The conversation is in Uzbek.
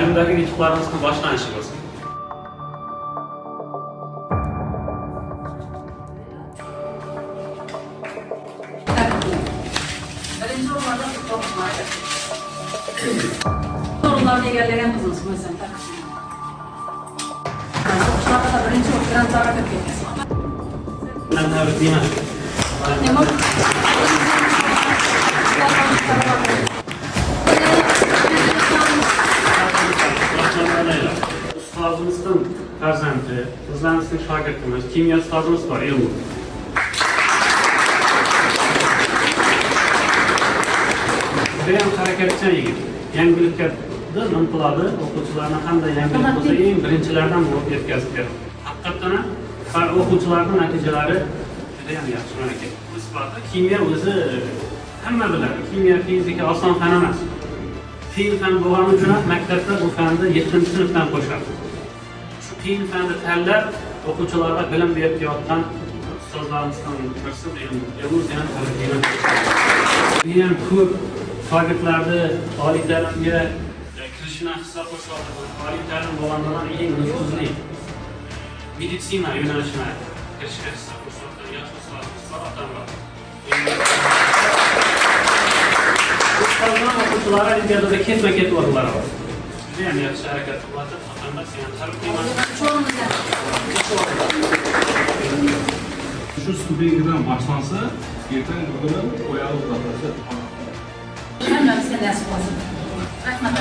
Ta'limdagi yutuqlaringizni boshlanishi bo'lsin. Birinchi o'rinlarda futbol xizmati. O'rinlarni egallagan qizimiz bo'lsin. O'qishlarda birinchi grantlarga ketgan. Men tabriklayman. Nima? Ustozimizdan farzandi, bizlarimizning shogirdimiz, kimyo ustozimiz bor, Elnur. Judayam harakatchan yigit. Yangilikka intiladi, o'quvchilarni qanday yangilik bo'lsa, eng birinchilardan bo'lib yetkazib beradi. Haqiqatan ham o'quvchilarning natijalari judayam yaxshi ekan. Bu sifatda kimyo o'zi hamma biladi. Kimyo, fizika oson fan emas. Qiyin fan bo'lgani uchun ham maktabda bu fanni 7-sinfdan qo'shadi. Shu qiyin fanni tanlab o'quvchilarga bilim berib kelayotgan ustozlarimizdan birisi Elnur yana tabriklayman. Men ko'p shogirdlarni oliy ta'limga kirishini hissa qo'shadi. Oliy ta'lim bo'lgandan eng nufuzli meditsina yo'nalishini kirishga hissa qo'shadi. Yaxshi ustozlar Ustozlar o'quvchilar olimpiadada ketma-ket o'rinlar oldi. Judayam yaxshi harakat qiladi. Faqat sen tabriklayman. Shu studiyadan boshlansa, ertaga kuni qo'yalib qo'yadi. Hammamizga nasib bo'lsin. Rahmat.